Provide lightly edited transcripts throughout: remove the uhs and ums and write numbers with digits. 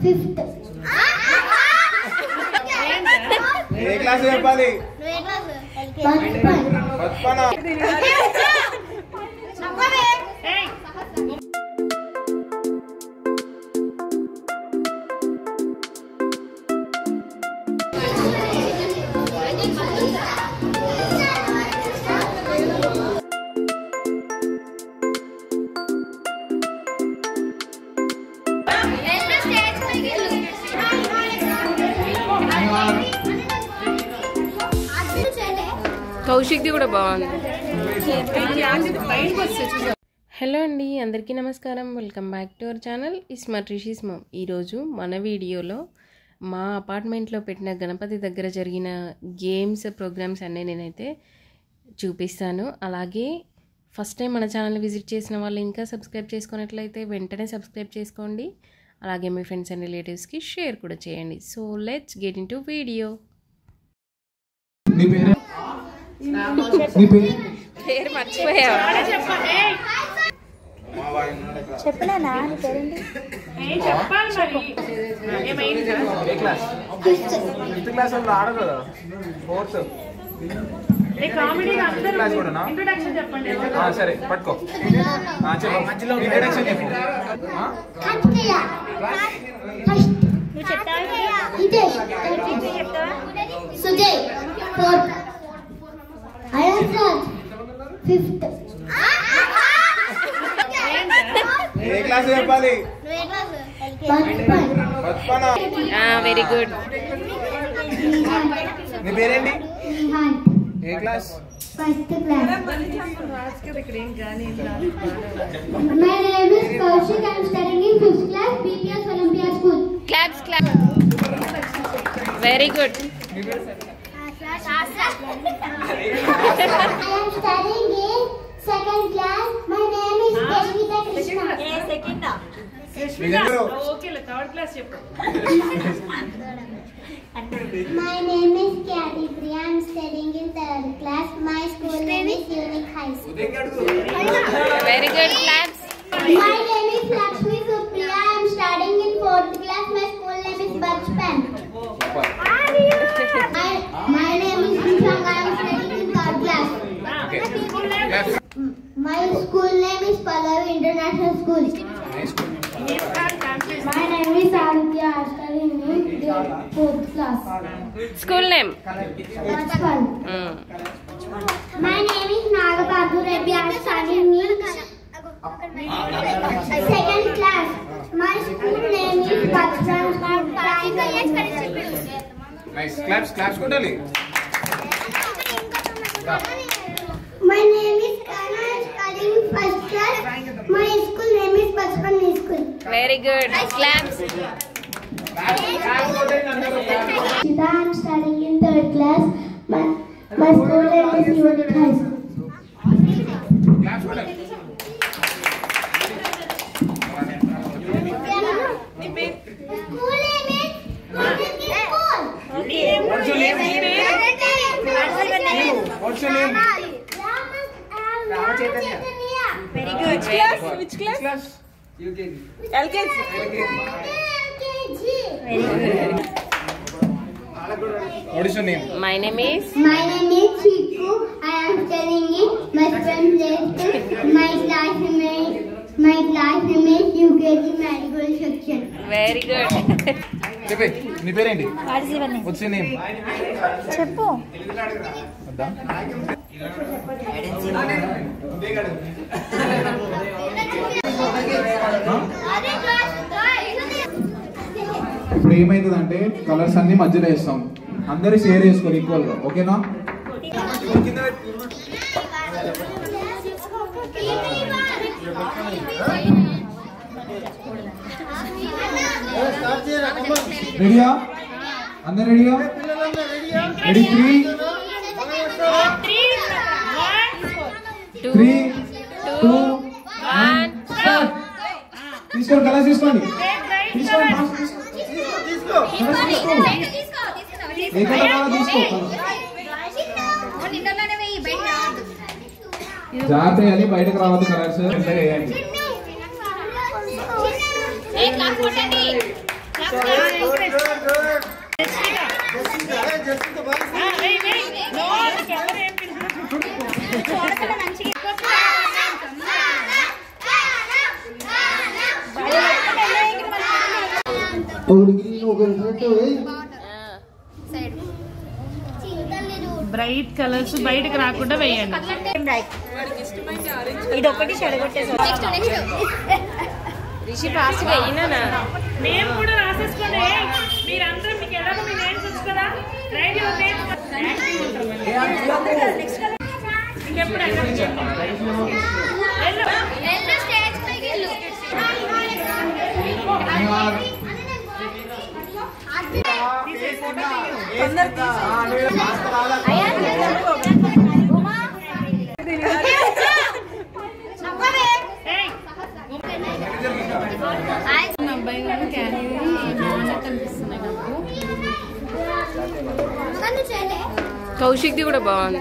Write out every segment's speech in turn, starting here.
5th. ఏ class చెప్పాలి? బచ్పన. కౌశిక్ది కూడా బాగుంది. హలో అండి, అందరికీ నమస్కారం. Welcome back to our channel smart Rishi's mom. ఈరోజు మన వీడియోలో మా అపార్ట్మెంట్లో పెట్టిన గణపతి దగ్గర జరిగిన గేమ్స్ ప్రోగ్రామ్స్ అన్నీ నేనైతే చూపిస్తాను. అలాగే ఫస్ట్ టైం మన ఛానల్ విజిట్ చేసిన వాళ్ళు ఇంకా సబ్స్క్రైబ్ చేసుకున్నట్లయితే వెంటనే సబ్స్క్రైబ్ చేసుకోండి. అలాగే మీ ఫ్రెండ్స్ అండ్ రిలేటివ్స్కి షేర్ కూడా చేయండి. So let's get in to video. పేరు మర్చిపోయావా? చెప్పలేనా నీ పేరేంటి? ఫిఫ్త్ క్లాస్ వాళ్ళు ఆడరు కదా, ఫోర్త్. సరే పట్టుకో, ఇంట్రడక్షన్ చెప్పు. సుజయ్ 4th. అయస్రాజ్ 5th. ఏ క్లాస్ చెప్పాలి? బచ్పన. Very good. నీ పేరేంటి? ఏ class? 1st class. My name is Kaushik. I am studying in 5th class, BPS Olympia School. Claps clap. Very good. I am studying in 2nd class. My name is Devika Krishna. Second. Okay, third class చెప్పు. My name is Kyati Priya. I am studying in 3rd class. My school name is Unique High School. Very good. Claps. My name is Lakshmi Supriya. I am studying in 4th class. My school name is Bachpan. My name is Vishang. I am studying in 3rd class. My school name is Pallavi International School. My name is Aditya. I am studying in 4th class. School name. Bachpan. My name is Nagapadu Reddy. I am studying in 2nd class. My school name is Bachpan. Nice. Claps claps కొట్టాలి. My name is Kana. I am studying in 1st class. My school name is Bachpan School. Very good. Claps. Shita, I am studying in 3rd class. My school name is Unique High School. Claps కొట్టాలి. School name is School. What's your name? What's your name? Ramachandra. Very good. Which class? LKG. What is your name? My name is. My name is Chiku. I am studying in my friend's school. My class name is UKG Marigold section. Very good. చెప్పే, నీ పేరేంటి? What's your name? చెప్పు. వద్దా? ఇప్పుడు ఏమైతుందంటే colours అన్ని మధ్యలో వేస్తాం, అందరూ షేర్ చేసుకోరు ఈక్వల్ గా, ఓకేనా? రెడీయా? అందరు రెడీయా? రెడీ? 3 2 1 స్టార్ట్. తీసుకోండి, కలర్స్ తీసుకోండి. ఏ కలర్ కావాలో తీసుకో. జాగ్రత్త అని బయటకు రావద్దు, కలర్స్ వేయండి. బ్రైట్ కలర్స్ బయటకు రాకుండా వేయండి. ఇది ఒకటి చెడగొట్టేసి రిషి ఫాస్ట్గా అయినా నేమ్ కూడా రాసేసుకోండి. మీరందరూ మీకు ఎలాగో మీ నేమ్స్ వచ్చు కదా, రైట్ యువర్ నేమ్. ఇంకెప్పుడు అబ్బాయి గారు క్యారీ కనిపిస్తున్నాయి నాకు. కౌశిక్ది కూడా బాగుంది.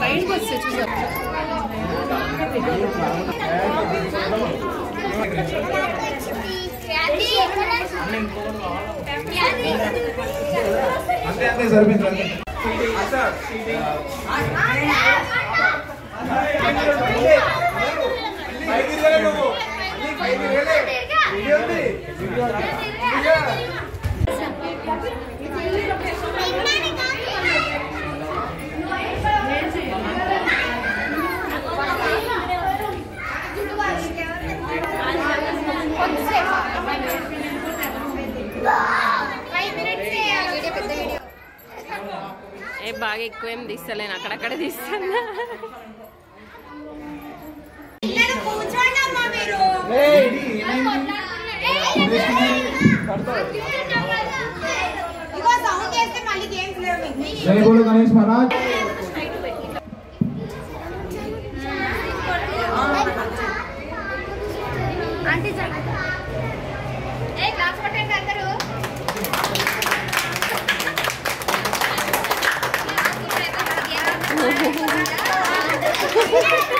బయటకు వస్తే చూసా అంతే సరిపోయింది. బాగా ఎక్కువేం తీస్తలేను, అక్కడక్కడ తీస్తాను. జై బోలో గణేష్ మహారాజ్. అందరూ